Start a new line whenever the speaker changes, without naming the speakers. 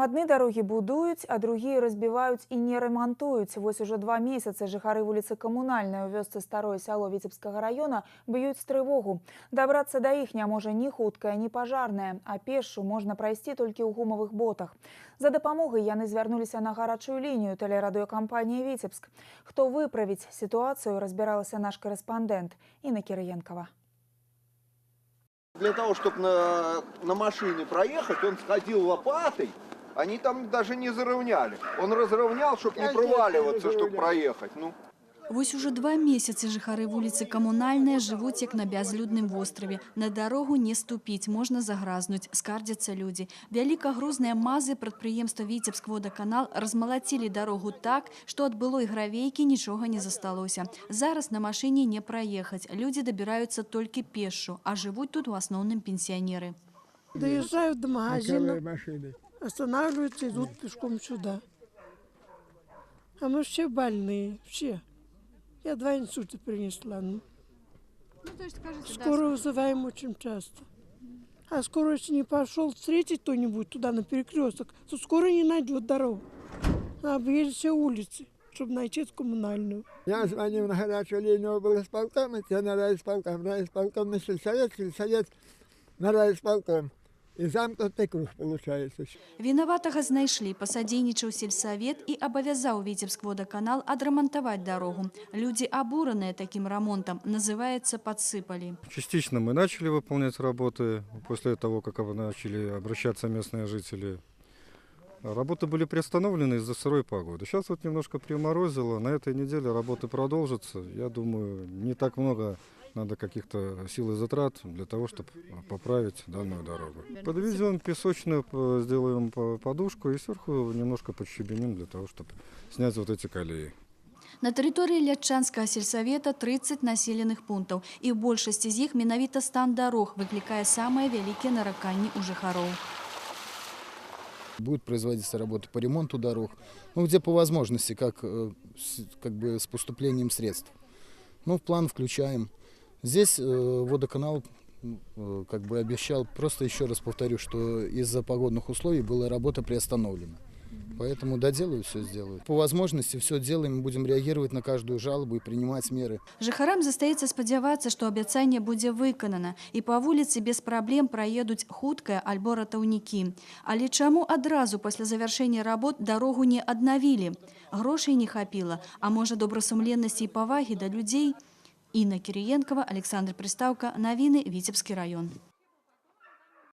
Адны дарогі будуюць, а другія разбіваюць і не рамантуюць. Вось уже 2 месяцы жыхары вуліцы Камунальнай у вёсцы Старое сяло Віцебскага района б'юць трывогу. Дабрацца да іх не можа ні хуткая, ні пажарная, а пешшу можна прайсці толькі ў гумавых ботах. За дапамогай яны звярнуліся на гарачую лінію тэлерадыёкампаніі «Віцебск». Хто выправіць сітуацыю, разбіралася наш корэспандэнт Інна Кірыенкова.
Для того, чтобы на машине проехать, он сходил лопатой. Они там даже не заровняли. Он разровнял, чтобы не проваливаться, чтобы проехать.
Вось уже 2 месяцы жыхары вуліцы Камунальнай жывуць як на бязлюдным востраве. На дарогу не ступіць, можна загразнуць, скардзяцца людзі. Вялікагрузныя мазы прадпрыемства «Віцебскводаканал» размалацілі дарогу так, што ад былой гравейкі нічога не засталося. Зараз на машыне не праехаць. Людзі дабіраюцца толькі пешшу, а жывуць тут у асноўным пенсіянеры.
Доезжают до магазина, останавливаются, идут пешком сюда. А мы все больные, все. Я 2 инсульта принесла.
То есть, кажется,
скорую вызываем очень часто. А скоро, если не пошел встретить кто-нибудь туда на перекресток, то скоро не найдет дорогу. Объедет все улицы, чтобы найти эту коммунальную.
Я звонил на горячую линию облсполком, и на райисполком на сельсовет на райисполком. И замкнутый круг получается.
Вінаватага знайшлі, пасадзейнічаў сельсавет і абавязаў «Віцебскводаканал» адрамантаваць дарогу. Людзі абураныя таким ремонтом, называется «подсыпали».
Частично мы начали выполнять работы после того, как начали обращаться местные жители. Работы были приостановлены из-за сырой погоды. Сейчас вот немножко приморозило, на этой неделе работы продолжатся. Я думаю, не так много надо каких-то сил и затрат для того, чтобы поправить данную дорогу. Подвезем песочную, сделаем подушку и сверху немножко подщебеним для того, чтобы снять вот эти колеи.
На тэрыторыі Лятчанскага сельсавета 30 населеных пунктаў, і ў большасці з іх менавіта стан дарог выклікае самыя вялікія нараканні у жыхароў.
Будут производиться работы по ремонту дорог, где по возможности, как бы с поступлением средств. В план включаем. Здесь водоканал обещал, просто еще раз повторю, что из-за погодных условий была работа приостановлена. Поэтому доделаю, все сделаю. По возможности все делаем, будем реагировать на каждую жалобу и принимать меры.
Жыхарам застаецца спадзявацца, што абяцанне будзе выканана, і па вуліцы без праблем праедуць хуткая альбо ратаўнікі. Але чаму адразу пасля завяршэння работ дарогу не аднавілі? Грошай не хапіла, а можа добрасумленнасці і павагі да людзей? Інна Кірыенкова, Александр Прыстаўка, навіны, Віцебскі раён.